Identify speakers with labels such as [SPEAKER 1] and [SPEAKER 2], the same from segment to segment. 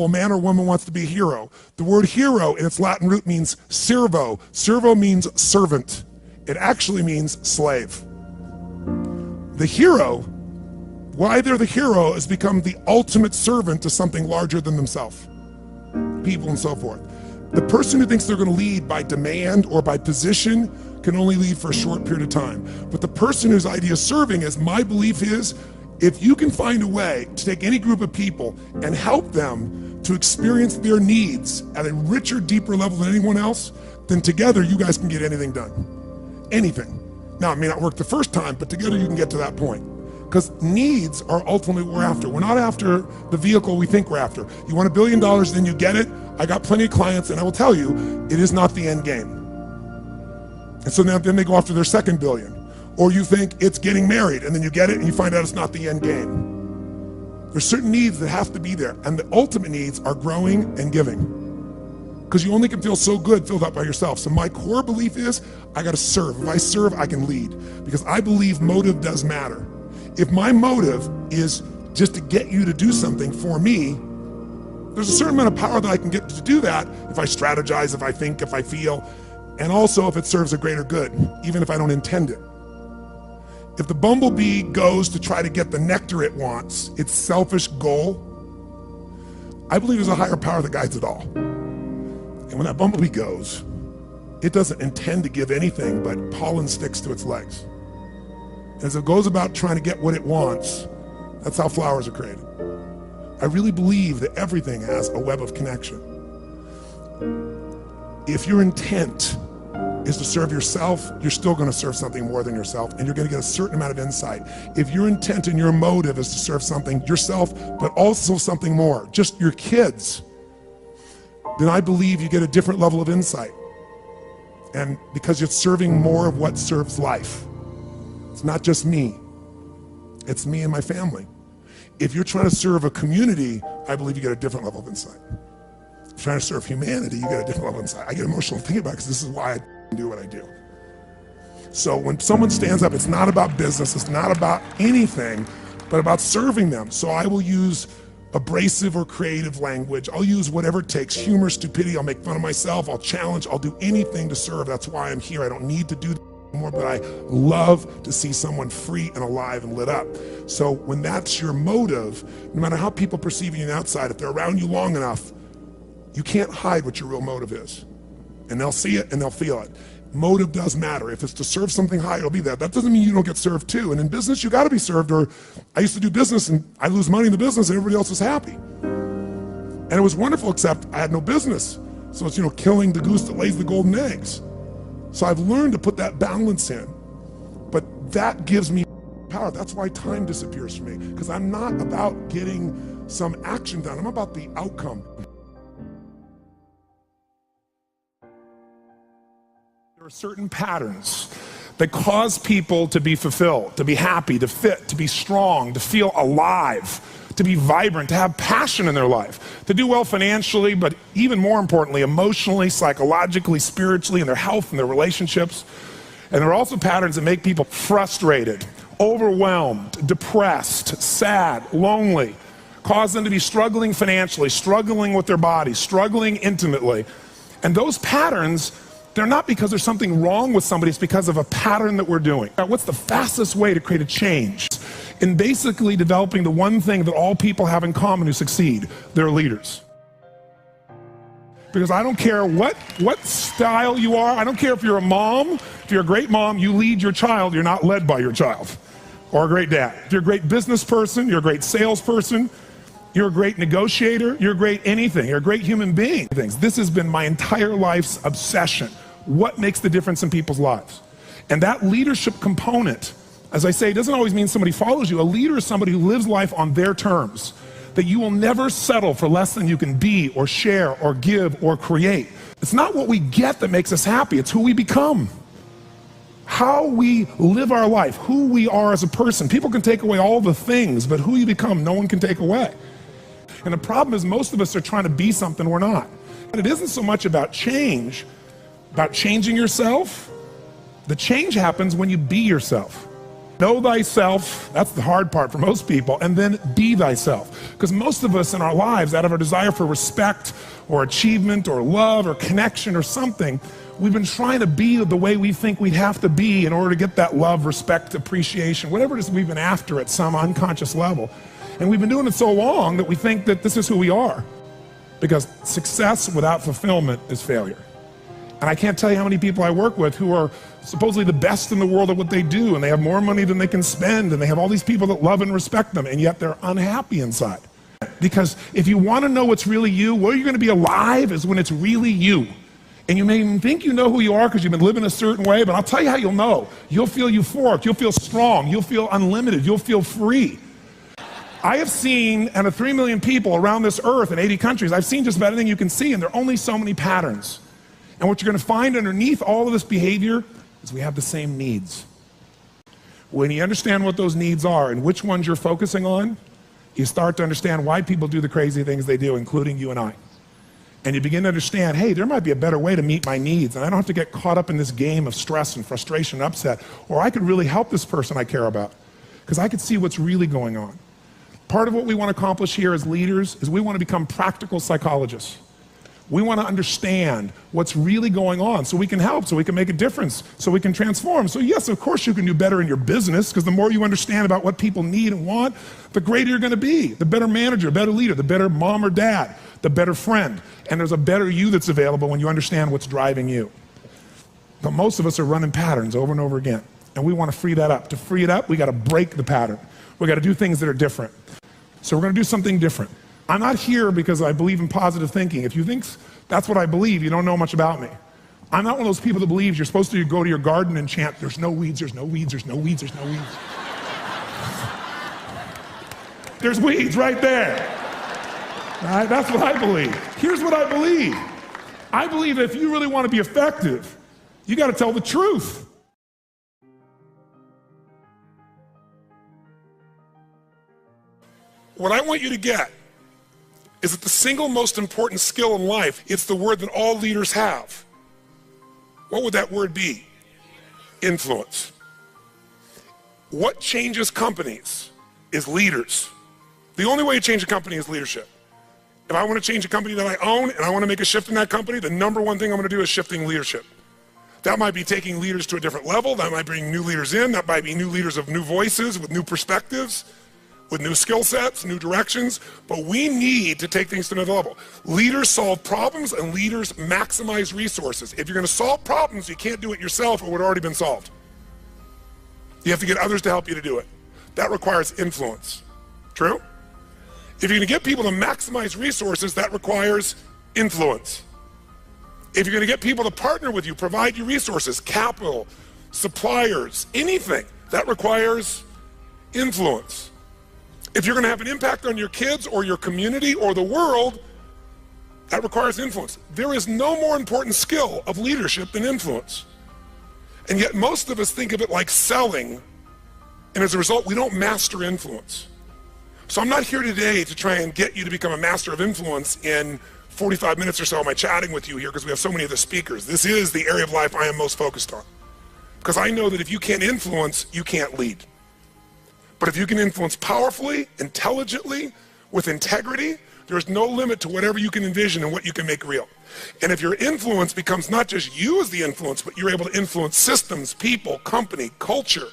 [SPEAKER 1] A man or woman wants to be a hero. The word hero in its Latin root means servo. Servo means servant. It actually means slave. The hero, why they're the hero, is become the ultimate servant to something larger than themselves, people and so forth. The person who thinks they're going to lead by demand or by position can only lead for a short period of time. But the person whose idea of serving is, my belief is, if you can find a way to take any group of people and help them to experience their needs at a richer, deeper level than anyone else, then together you guys can get anything done. Anything. Now, it may not work the first time, but together you can get to that point. Because needs are ultimately what we're after. We're not after the vehicle we think we're after. You want $1 billion, then you get it. I got plenty of clients, and I will tell you, it is not the end game. And so then they go after their second billion. Or you think it's getting married, and then you get it, and you find out it's not the end game. There's certain needs that have to be there, and the ultimate needs are growing and giving. Because you only can feel so good filled up by yourself. So my core belief is, I gotta serve. If I serve, I can lead. Because I believe motive does matter. If my motive is just to get you to do something for me, there's a certain amount of power that I can get to do that if I strategize, if I think, if I feel, and also if it serves a greater good, even if I don't intend it. If the bumblebee goes to try to get the nectar it wants, its selfish goal, I believe there's a higher power that guides it all. And when that bumblebee goes, it doesn't intend to give anything but pollen sticks to its legs. As it goes about trying to get what it wants, that's how flowers are created. I really believe that everything has a web of connection. If your intent is to serve yourself, you're still going to serve something more than yourself, and you're going to get a certain amount of insight. If your intent and your motive is to serve something, yourself, but also something more, just your kids, then I believe you get a different level of insight. And because you're serving more of what serves life. It's not just me, it's me and my family. If you're trying to serve a community, I believe you get a different level of insight. If you're trying to serve humanity, you get a different level of insight. I get emotional thinking about it because this is why I do what I do. So when someone stands up, it's not about business, it's not about anything, but about serving them. So I will use abrasive or creative language. I'll use whatever it takes, humor, stupidity, I'll make fun of myself, I'll challenge, I'll do anything to serve. That's why I'm here. I don't need to do more, but I love to see someone free and alive and lit up. So when that's your motive, no matter how people perceive you on the outside, if they're around you long enough, you can't hide what your real motive is. And they'll see it and they'll feel it. Motive does matter. If it's to serve something high, it'll be there. That doesn't mean you don't get served too. And in business, you gotta be served. Or I used to do business and I lose money in the business and everybody else was happy. And it was wonderful, except I had no business. So it's, killing the goose that lays the golden eggs. So I've learned to put that balance in. But that gives me power. That's why time disappears for me. Because I'm not about getting some action done. I'm about the outcome. There are certain patterns that cause people to be fulfilled, to be happy, to fit, to be strong, to feel alive, to be vibrant, to have passion in their life, to do well financially, but even more importantly, emotionally, psychologically, spiritually, in their health and their relationships. And there are also patterns that make people frustrated, overwhelmed, depressed, sad, lonely, cause them to be struggling financially, struggling with their body, struggling intimately. And those patterns, they're not because there's something wrong with somebody, it's because of a pattern that we're doing. Now, what's the fastest way to create a change? In basically developing the one thing that all people have in common who succeed, they're leaders. Because I don't care what style you are, I don't care if you're a mom, if you're a great mom, you lead your child, you're not led by your child. Or a great dad. If you're a great business person, you're a great salesperson, you're a great negotiator, you're a great anything, you're a great human being. This has been my entire life's obsession. What makes the difference in people's lives? And that leadership component, as I say, doesn't always mean somebody follows you. A leader is somebody who lives life on their terms, that you will never settle for less than you can be or share or give or create. It's not what we get that makes us happy, it's who we become. How we live our life, who we are as a person. People can take away all the things, but who you become, no one can take away. And the problem is most of us are trying to be something we're not. And it isn't so much about change, about changing yourself. The change happens when you be yourself. Know thyself, that's the hard part for most people, and then be thyself. Because most of us in our lives, out of our desire for respect or achievement or love or connection or something, we've been trying to be the way we think we'd have to be in order to get that love, respect, appreciation, whatever it is we've been after at some unconscious level. And we've been doing it so long that we think that this is who we are. Because success without fulfillment is failure. And I can't tell you how many people I work with who are supposedly the best in the world at what they do, and they have more money than they can spend, and they have all these people that love and respect them, and yet they're unhappy inside. Because if you want to know what's really you, where you're going to be alive is when it's really you. And you may even think you know who you are because you've been living a certain way, but I'll tell you how you'll know. You'll feel euphoric, you'll feel strong, you'll feel unlimited, you'll feel free. I have seen, out of 3 million people around this earth in 80 countries, I've seen just about anything you can see, and there are only so many patterns. And what you're going to find underneath all of this behavior is we have the same needs. When you understand what those needs are and which ones you're focusing on, you start to understand why people do the crazy things they do, including you and I. And you begin to understand, hey, there might be a better way to meet my needs, and I don't have to get caught up in this game of stress and frustration and upset, or I could really help this person I care about, because I could see what's really going on. Part of what we want to accomplish here as leaders is we want to become practical psychologists. We want to understand what's really going on so we can help, so we can make a difference, so we can transform. So yes, of course you can do better in your business, because the more you understand about what people need and want, the greater you're going to be, the better manager, better leader, the better mom or dad, the better friend. And there's a better you that's available when you understand what's driving you. But most of us are running patterns over and over again, and we want to free that up. To free it up, we got to break the pattern. We got to do things that are different. So we're going to do something different. I'm not here because I believe in positive thinking. If you think that's what I believe, you don't know much about me. I'm not one of those people that believes you're supposed to go to your garden and chant, there's no weeds, there's no weeds, there's no weeds, there's no weeds. There's weeds right there. All right, that's what I believe. Here's what I believe. I believe that if you really want to be effective, you got to tell the truth. What I want you to get is that the single most important skill in life, it's the word that all leaders have. What would that word be? Influence. What changes companies is leaders. The only way to change a company is leadership. If I want to change a company that I own and I want to make a shift in that company, the number one thing I'm going to do is shifting leadership. That might be taking leaders to a different level. That might bring new leaders in. That might be new leaders of new voices with new perspectives, with new skill sets, new directions, but we need to take things to another level. Leaders solve problems and leaders maximize resources. If you're going to solve problems, you can't do it yourself or it would have already been solved. You have to get others to help you to do it. That requires influence. True? If you're going to get people to maximize resources, that requires influence. If you're going to get people to partner with you, provide you resources, capital, suppliers, anything, that requires influence. If you're going to have an impact on your kids or your community or the world, that requires influence. There is no more important skill of leadership than influence. And yet most of us think of it like selling, and as a result, we don't master influence. So I'm not here today to try and get you to become a master of influence in 45 minutes or so of my chatting with you here, because we have so many of the speakers. This is the area of life I am most focused on. Because I know that if you can't influence, you can't lead. But if you can influence powerfully, intelligently, with integrity, there's no limit to whatever you can envision and what you can make real. And if your influence becomes not just you as the influence, but you're able to influence systems, people, company, culture.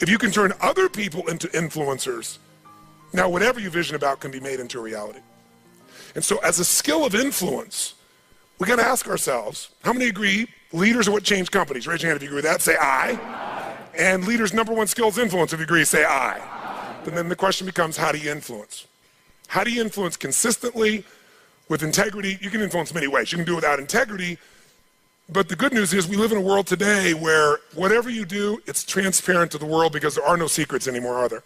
[SPEAKER 1] If you can turn other people into influencers, now whatever you vision about can be made into a reality. And so as a skill of influence, we got to ask ourselves, how many agree leaders are what change companies? Raise your hand if you agree with that. Say aye. And leaders' number one skill is influence. If you agree, say aye. But then the question becomes, how do you influence? How do you influence consistently with integrity? You can influence many ways. You can do it without integrity. But the good news is we live in a world today where whatever you do, it's transparent to the world because there are no secrets anymore, are there?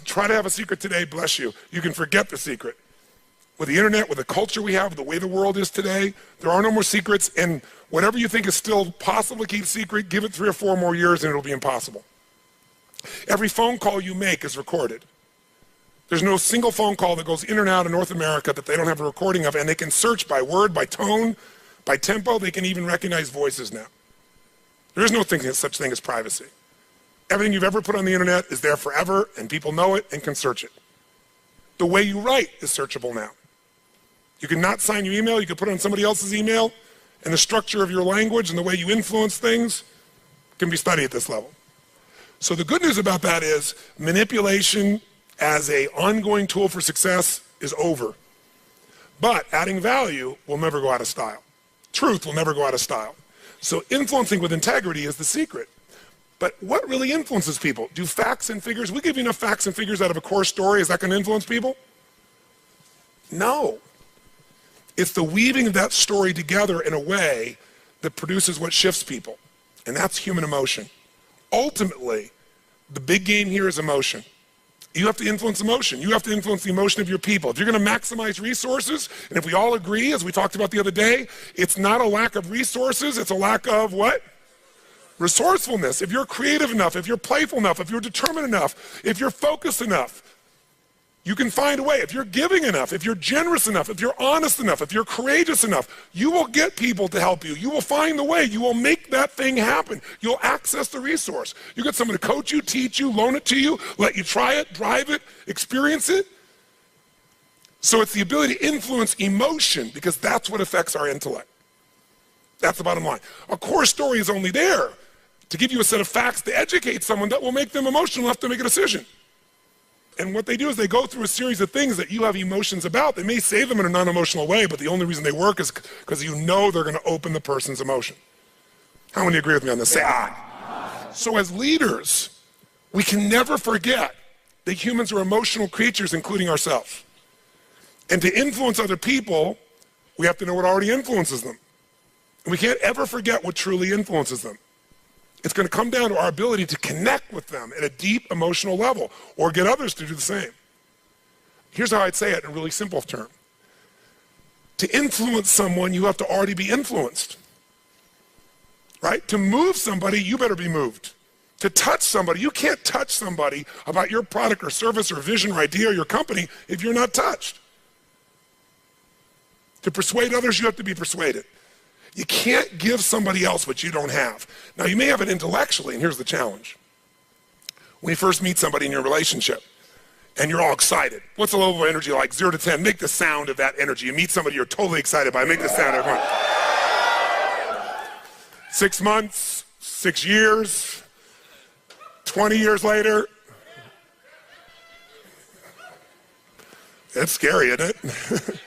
[SPEAKER 1] Try to have a secret today, bless you. You can forget the secret. With the internet, with the culture we have, the way the world is today, there are no more secrets, and whatever you think is still possible to keep secret, give it 3 or 4 more years and it'll be impossible. Every phone call you make is recorded. There's no single phone call that goes in and out of North America that they don't have a recording of, and they can search by word, by tone, by tempo. They can even recognize voices now. There is no such thing as privacy. Everything you've ever put on the internet is there forever, and people know it and can search it. The way you write is searchable now. You can not sign your email, you can put it on somebody else's email, and the structure of your language and the way you influence things can be studied at this level. So the good news about that is manipulation as an ongoing tool for success is over. But adding value will never go out of style. Truth will never go out of style. So influencing with integrity is the secret. But what really influences people? Do facts and figures, we give you enough facts and figures out of a core story, is that going to influence people? No. It's the weaving of that story together in a way that produces what shifts people. And that's human emotion. Ultimately, the big game here is emotion. You have to influence emotion. You have to influence the emotion of your people. If you're going to maximize resources, and if we all agree, as we talked about the other day, it's not a lack of resources, it's a lack of what? Resourcefulness. If you're creative enough, if you're playful enough, if you're determined enough, if you're focused enough, you can find a way. If you're giving enough, if you're generous enough, if you're honest enough, if you're courageous enough, you will get people to help you. You will find the way. You will make that thing happen. You'll access the resource. You get someone to coach you, teach you, loan it to you, let you try it, drive it, experience it. So it's the ability to influence emotion, because that's what affects our intellect. That's the bottom line. A core story is only there to give you a set of facts to educate someone that will make them emotional enough to make a decision. And what they do is they go through a series of things that you have emotions about. They may say them in a non-emotional way, but the only reason they work is because you know they're going to open the person's emotion. How many agree with me on this? Say aye. So as leaders, we can never forget that humans are emotional creatures, including ourselves. And to influence other people, we have to know what already influences them. And we can't ever forget what truly influences them. It's going to come down to our ability to connect with them at a deep emotional level, or get others to do the same. Here's how I'd say it in a really simple term. To influence someone, you have to already be influenced. Right? To move somebody, you better be moved. To touch somebody, you can't touch somebody about your product or service or vision or idea or your company if you're not touched. To persuade others, you have to be persuaded. You can't give somebody else what you don't have. Now, you may have it intellectually, and here's the challenge. When you first meet somebody in your relationship, and you're all excited, what's the level of energy like? 0 to 10, make the sound of that energy. You meet somebody you're totally excited by, make the sound, everyone. 6 months, 6 years, 20 years later. It's scary, isn't it?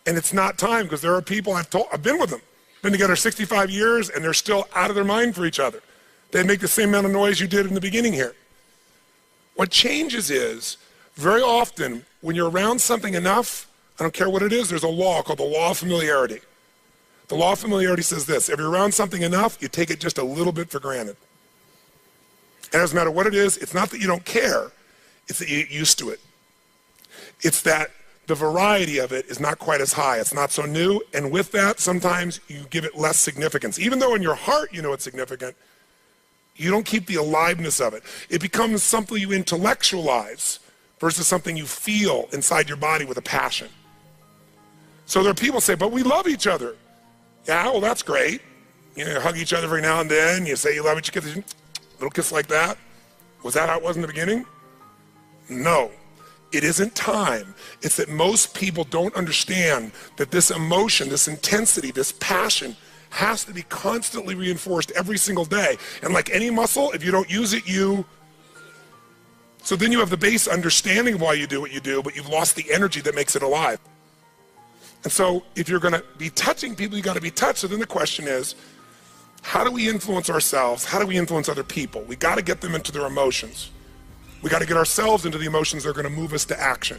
[SPEAKER 1] And it's not time, because there are people I've been with them, been together 65 years, and they're still out of their mind for each other. They make the same amount of noise you did in the beginning here. What changes is, very often, when you're around something enough, I don't care what it is, there's a law called the law of familiarity. The law of familiarity says this: if you're around something enough, you take it just a little bit for granted. And it doesn't matter what it is, it's not that you don't care, it's that you get used to it. It's that the variety of it is not quite as high. It's not so new, and with that, sometimes you give it less significance. Even though in your heart you know it's significant, you don't keep the aliveness of it. It becomes something you intellectualize versus something you feel inside your body with a passion. So there are people who say, but we love each other. Yeah, well, that's great. You know, you hug each other every now and then, you say you love each other, little kiss like that. Was that how it was in the beginning? No. It isn't time. It's that most people don't understand that this emotion, this intensity, this passion has to be constantly reinforced every single day. And like any muscle, if you don't use it, so then you have the base understanding of why you do what you do, but you've lost the energy that makes it alive. And so if you're going to be touching people, you got to be touched. So then the question is, how do we influence ourselves? How do we influence other people? We got to get them into their emotions. We got to get ourselves into the emotions that are going to move us to action.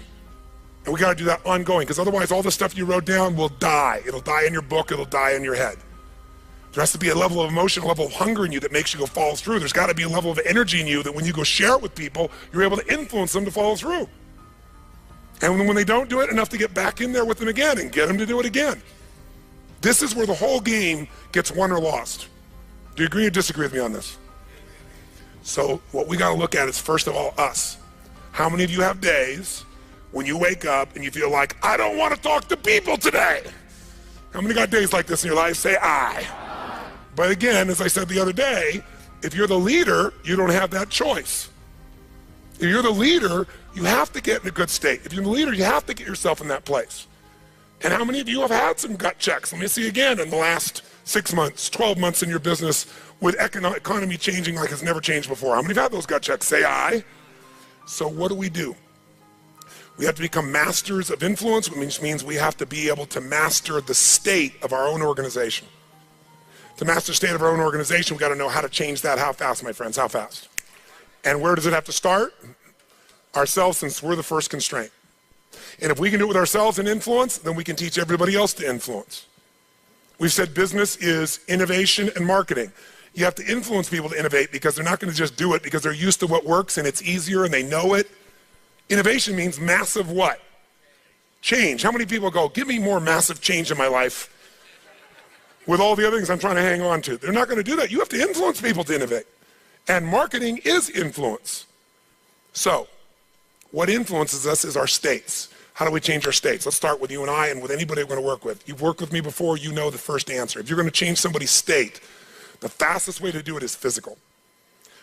[SPEAKER 1] And we got to do that ongoing, because otherwise all the stuff you wrote down will die. It'll die in your book, it'll die in your head. There has to be a level of emotion, a level of hunger in you that makes you go follow through. There's got to be a level of energy in you that when you go share it with people, you're able to influence them to follow through. And when they don't do it, enough to get back in there with them again and get them to do it again. This is where the whole game gets won or lost. Do you agree or disagree with me on this? So what we got to look at is, first of all, us. How many of you have days when you wake up and you feel like, I don't want to talk to people today? How many got days like this in your life? Say aye. But again, as I said the other day, If you're the leader, you don't have that choice. If you're the leader, you have to get in a good state. If you're the leader, you have to get yourself in that place. And how many of you have had some gut checks? Let me see again in the last 6 months, 12 months in your business with economy changing like it's never changed before. How many have had those gut checks? Say aye. So what do? We have to become masters of influence, which means we have to be able to master the state of our own organization. To master the state of our own organization, we got to know how to change that. How fast, my friends? How fast? And where does it have to start? Ourselves, since we're the first constraint. And if we can do it with ourselves and influence, then we can teach everybody else to influence. We've said business is innovation and marketing. You have to influence people to innovate because they're not going to just do it because they're used to what works and it's easier and they know it. Innovation means massive what? Change. How many people go, give me more massive change in my life with all the other things I'm trying to hang on to? They're not going to do that. You have to influence people to innovate. And marketing is influence. So, what influences us is our states. How do we change our states? Let's start with you and I and with anybody we're going to work with. You've worked with me before, you know the first answer. If you're going to change somebody's state, the fastest way to do it is physical.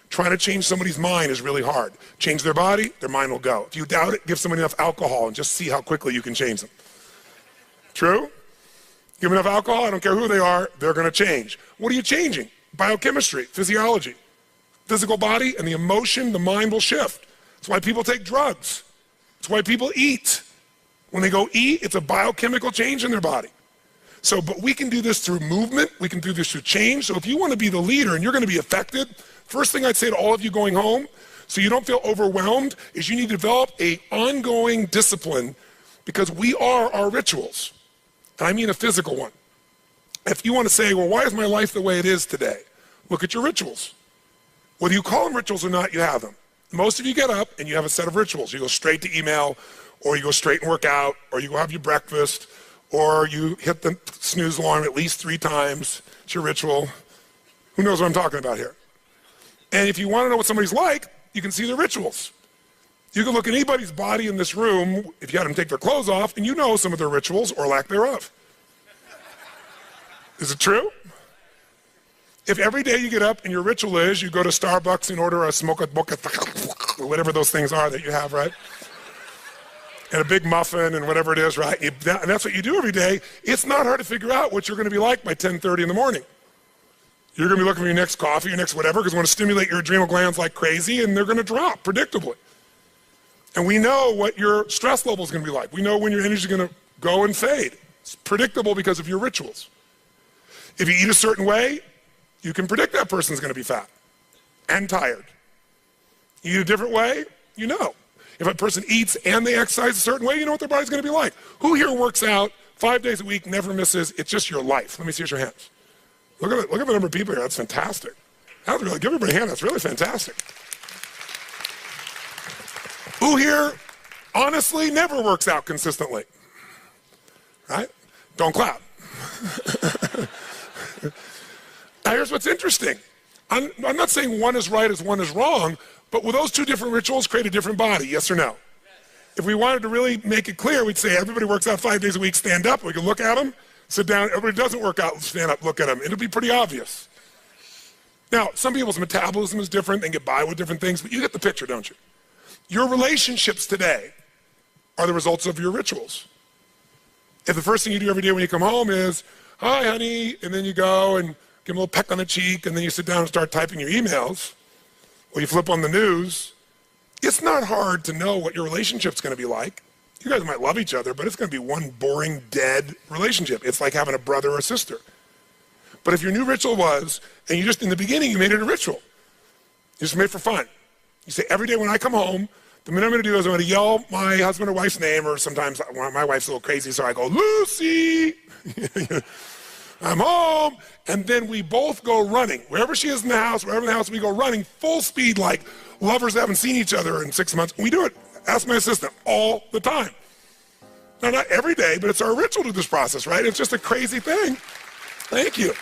[SPEAKER 1] Trying to change somebody's mind is really hard. Change their body, their mind will go. If you doubt it, give somebody enough alcohol and just see how quickly you can change them. True? Give them enough alcohol, I don't care who they are, they're going to change. What are you changing? Biochemistry, physiology. Physical body and the emotion, the mind will shift. That's why people take drugs. That's why people eat. When they go eat, it's a biochemical change in their body. So, but we can do this through movement. We can do this through change. So if you want to be the leader and you're going to be affected, first thing I'd say to all of you going home, so you don't feel overwhelmed, is you need to develop an ongoing discipline because we are our rituals. And I mean a physical one. If you want to say, well, why is my life the way it is today? Look at your rituals. Whether you call them rituals or not, you have them. Most of you get up and you have a set of rituals. You go straight to email, or you go straight and work out, or you go have your breakfast, or you hit the snooze alarm at least 3 times. It's your ritual. Who knows what I'm talking about here? And if you want to know what somebody's like, you can see their rituals. You can look at anybody's body in this room, if you had them take their clothes off, and you know some of their rituals or lack thereof. Is it true? If every day you get up and your ritual is you go to Starbucks and order a smoke boca, whatever those things are that you have, right? And a big muffin and whatever it is, right? And that's what you do every day. It's not hard to figure out what you're going to be like by 10:30 in the morning. You're going to be looking for your next coffee, your next whatever, because we want to stimulate your adrenal glands like crazy, and they're going to drop predictably. And we know what your stress level is going to be like. We know when your energy is going to go and fade. It's predictable because of your rituals. If you eat a certain way, you can predict that person's going to be fat and tired. You eat a different way, you know. If a person eats and they exercise a certain way, you know what their body's going to be like. Who here works out 5 days a week, never misses? It's just your life. Let me see your hands. Look at the number of people here. That's fantastic. Give everybody a hand. That's really fantastic. Who here honestly never works out consistently? Right? Don't clap. Now here's what's interesting. I'm not saying one is right as one is wrong, but will those 2 different rituals create a different body, yes or no? Yes. If we wanted to really make it clear, we'd say everybody works out 5 days a week, stand up, we can look at them, sit down, everybody doesn't work out, stand up, look at them. It'll be pretty obvious. Now, some people's metabolism is different, they get by with different things, but you get the picture, don't you? Your relationships today are the results of your rituals. If the first thing you do every day when you come home is, hi honey, and then you go and give them a little peck on the cheek, and then you sit down and start typing your emails, or you flip on the news, it's not hard to know what your relationship's going to be like. You guys might love each other, but it's going to be one boring, dead relationship. It's like having a brother or sister. But if your new ritual was, and you just, in the beginning, you made it a ritual. You just made it for fun. You say, every day when I come home, the minute I'm going to do is I'm going to yell my husband or wife's name, or sometimes my wife's a little crazy, so I go, Lucy! I'm home, and then we both go running. Wherever she is in the house, wherever in the house, we go running full speed like lovers that haven't seen each other in 6 months. We do it. Ask my assistant all the time. Now, not every day, but it's our ritual to this process, right? It's just a crazy thing. Thank you.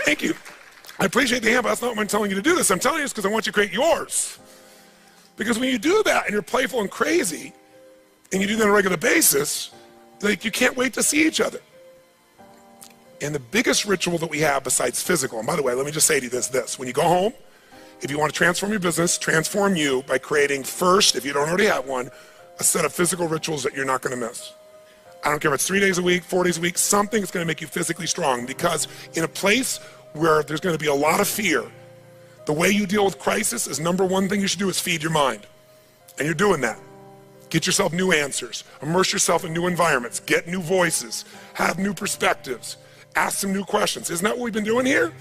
[SPEAKER 1] Thank you. I appreciate the hand, but that's not why I'm telling you to do this. I'm telling you this because I want you to create yours. Because when you do that and you're playful and crazy, and you do that on a regular basis, like you can't wait to see each other. And the biggest ritual that we have besides physical, and by the way, let me just say to you this. When you go home, if you want to transform your business, transform you by creating first, if you don't already have one, a set of physical rituals that you're not going to miss. I don't care if it's 3 days a week, 4 days a week, something that's going to make you physically strong, because in a place where there's going to be a lot of fear, the way you deal with crisis is number one thing you should do is feed your mind. And you're doing that. Get yourself new answers, immerse yourself in new environments, get new voices, have new perspectives, ask some new questions. Isn't that what we've been doing here?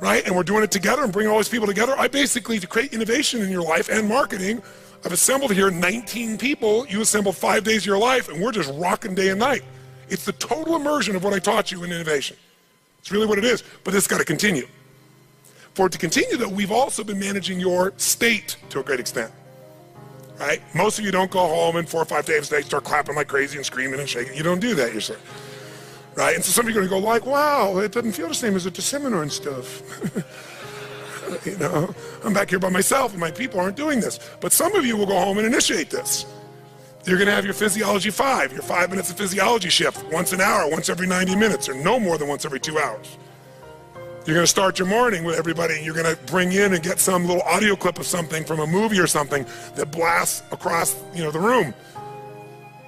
[SPEAKER 1] Right? And we're doing it together and bringing all these people together. I basically, to create innovation in your life and marketing, I've assembled here 19 people. You assembled 5 days of your life, and we're just rocking day and night. It's the total immersion of what I taught you in innovation. It's really what it is, but it's got to continue. For it to continue, though, we've also been managing your state to a great extent. Right? Most of you don't go home and 4 or 5 days a day start clapping like crazy and screaming and shaking. You don't do that yourself. Right? And so some of you are going to go like, wow, it doesn't feel the same as at the seminar and stuff. You know, I'm back here by myself and my people aren't doing this. But some of you will go home and initiate this. You're going to have your Physiology 5, your 5 minutes of physiology shift, once an hour, once every 90 minutes, or no more than once every 2 hours. You're going to start your morning with everybody, and you're going to bring in and get some little audio clip of something from a movie or something that blasts across, the room,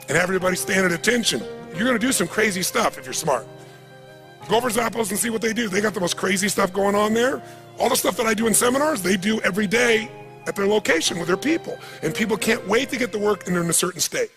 [SPEAKER 1] and have everybody stand at attention. You're going to do some crazy stuff if you're smart. Go over Zappos and see what they do. They got the most crazy stuff going on there. All the stuff that I do in seminars, they do every day at their location with their people. And people can't wait to get to work and they're in a certain state.